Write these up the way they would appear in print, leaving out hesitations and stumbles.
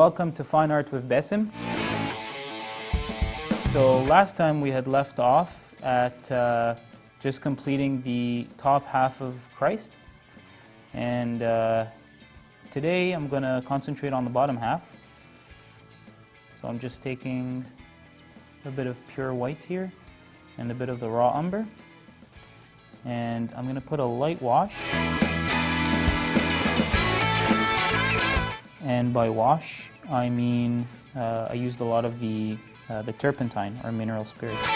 welcome to Fine Art with Besim. So last time we had left off at just completing the top half of Christ, and today I'm going to concentrate on the bottom half. So I'm just taking a bit of pure white here and a bit of the raw umber, and I'm going to put a light wash. And by wash, I mean I used a lot of the turpentine or mineral spirits.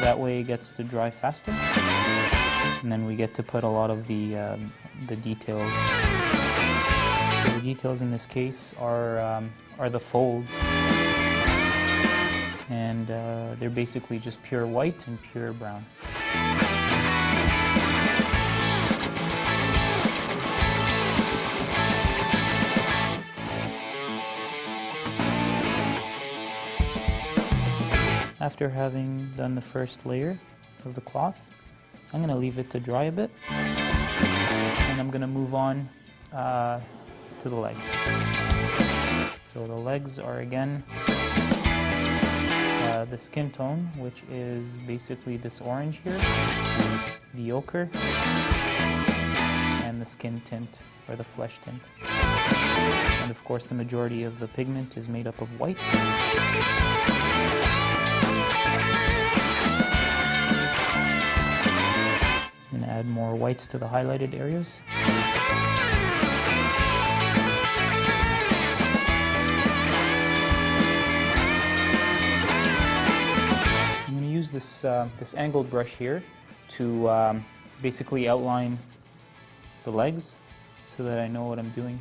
That way it gets to dry faster, and then we get to put a lot of the details. So the details in this case are the folds, and they're basically just pure white and pure brown. After having done the first layer of the cloth, I'm going to leave it to dry a bit, and I'm going to move on to the legs. So the legs are again the skin tone, which is basically this orange here, the ochre, and the skin tint or the flesh tint. And of course the majority of the pigment is made up of white. And add more whites to the highlighted areas. I'm going to use this angled brush here to basically outline the legs so that I know what I'm doing.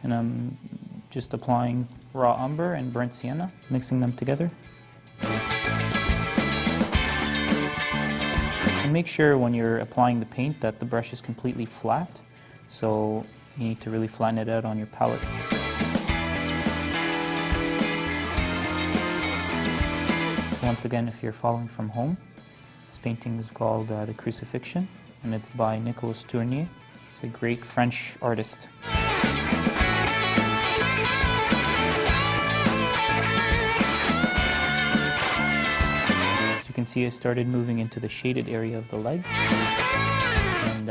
And I'm just applying raw umber and burnt sienna, mixing them together. And make sure when you're applying the paint that the brush is completely flat, so you need to really flatten it out on your palette. So once again, if you're following from home, this painting is called The Crucifixion, and it's by Nicolas Tournier. He's a great French artist. You can see I started moving into the shaded area of the leg, and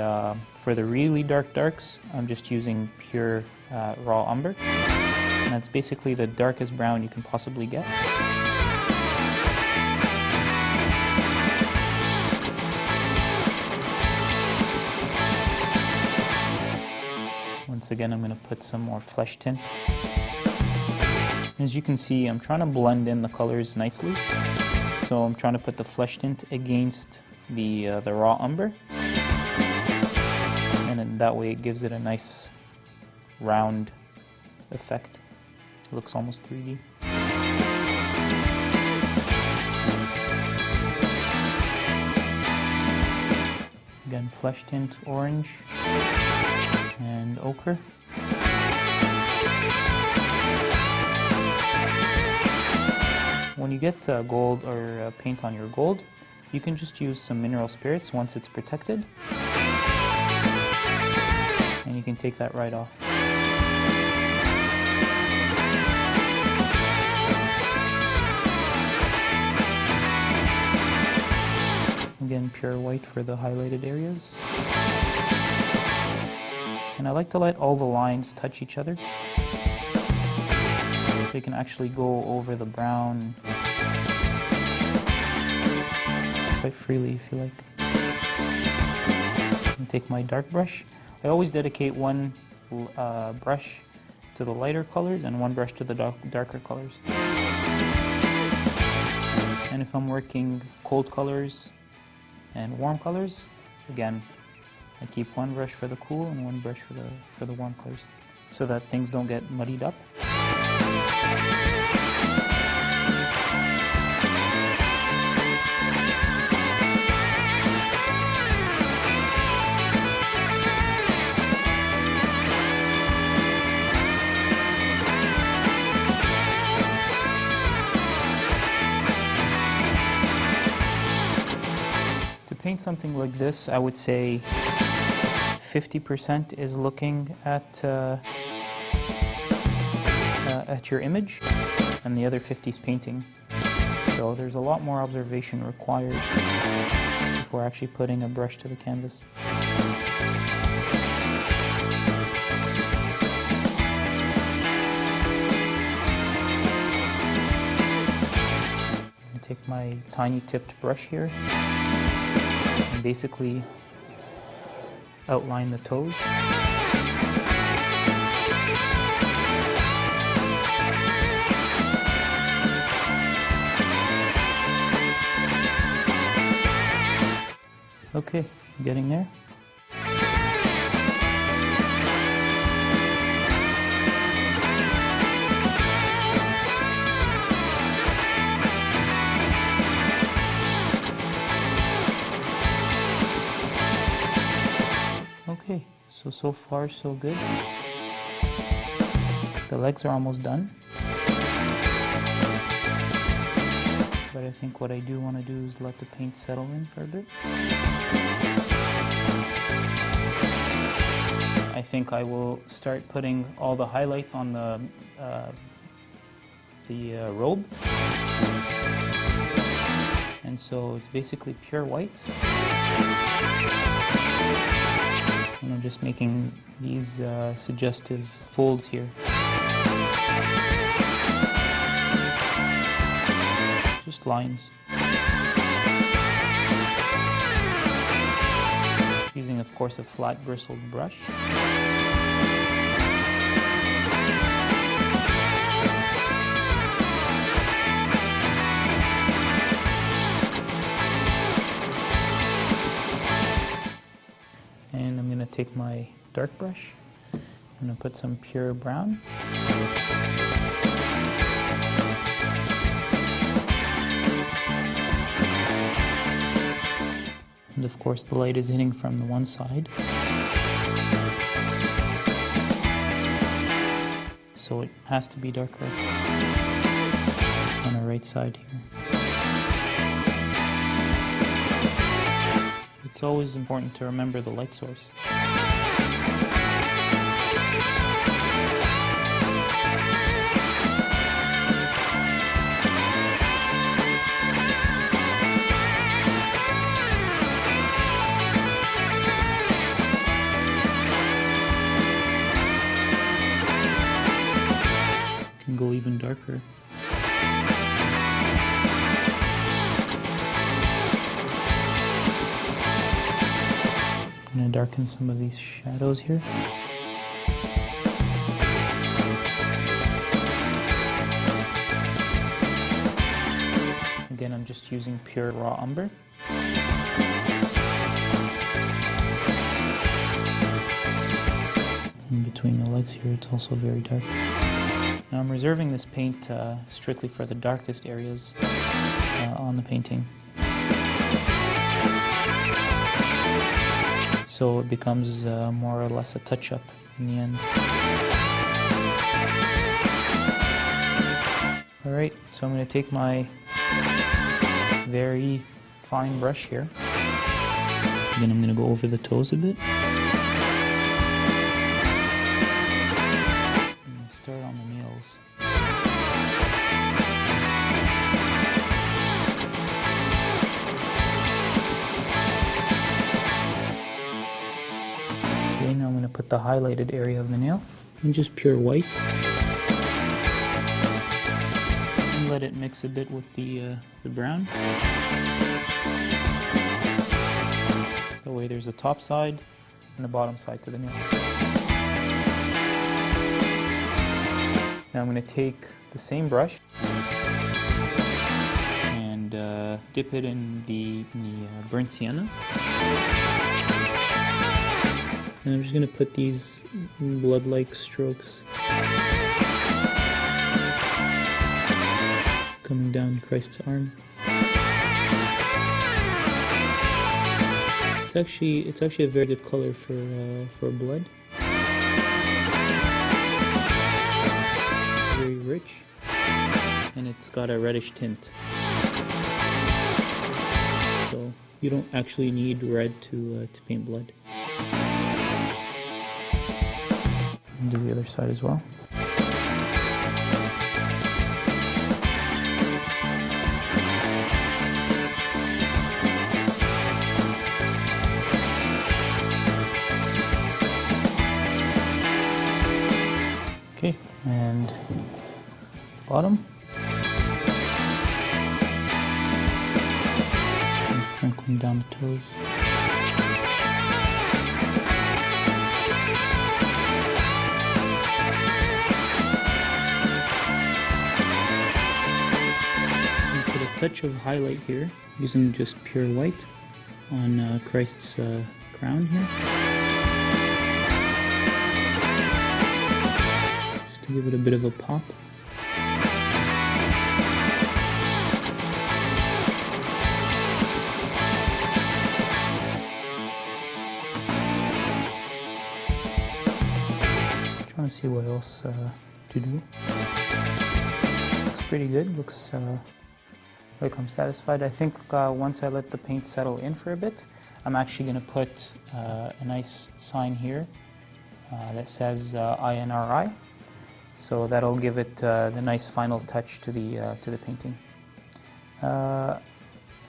for the really dark darks I'm just using pure raw umber, and that's basically the darkest brown you can possibly get. Once again I'm going to put some more flesh tint. As you can see, I'm trying to blend in the colors nicely. So I'm trying to put the flesh tint against the raw umber, and then that way it gives it a nice round effect. It looks almost 3D. Again, flesh tint orange and ochre. When you get gold or paint on your gold, you can just use some mineral spirits once it's protected, and you can take that right off. Again, pure white for the highlighted areas. And I like to let all the lines touch each other, so you can actually go over the brown quite freely if you like. And take my dark brush. I always dedicate one brush to the lighter colors and one brush to the darker colors. And if I'm working cold colors and warm colors, again, I keep one brush for the cool and one brush for the warm colors, so that things don't get muddied up. To paint something like this, I would say 50% is looking at your image, and the other 50 is painting. So there's a lot more observation required before actually putting a brush to the canvas. I take my tiny tipped brush here and basically outline the toes. Okay, getting there. Okay, so far so good. The legs are almost done. But I think what I do want to do is let the paint settle in for a bit. I think I will start putting all the highlights on the robe. And so it's basically pure whites. And I'm just making these suggestive folds here. Just lines. Using, of course, a flat bristled brush. And I'm going to take my dark brush. I'm going to put some pure brown. And of course the light is hitting from the one side. So it has to be darker on the right side here. It's always important to remember the light source. Go even darker. I'm going to darken some of these shadows here. Again, I'm just using pure raw umber. In between the legs here, it's also very dark. Now I'm reserving this paint strictly for the darkest areas on the painting. So it becomes more or less a touch-up in the end. Alright, so I'm going to take my very fine brush here. Then I'm going to go over the toes a bit. Start on the nails. Okay, now I'm going to put the highlighted area of the nail in just pure white. And let it mix a bit with the brown. That way there's a top side and a bottom side to the nail. Now I'm going to take the same brush and dip it in the burnt sienna. And I'm just going to put these blood-like strokes coming down Christ's arm. It's actually a very good color for blood. Very rich, and it's got a reddish tint. So you don't actually need red to paint blood. And do the other side as well. Okay, and bottom. Just trickling down the toes. And put a touch of highlight here, using just pure white on Christ's crown here. To give it a bit of a pop. Trying to see what else to do. Looks pretty good. Looks like I'm satisfied. I think once I let the paint settle in for a bit, I'm actually going to put a nice sign here that says INRI. So that'll give it the nice final touch to the painting. I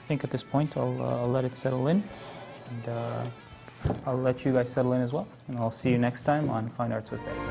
think at this point I'll let it settle in, and I'll let you guys settle in as well. And I'll see you next time on Fine Arts with Best.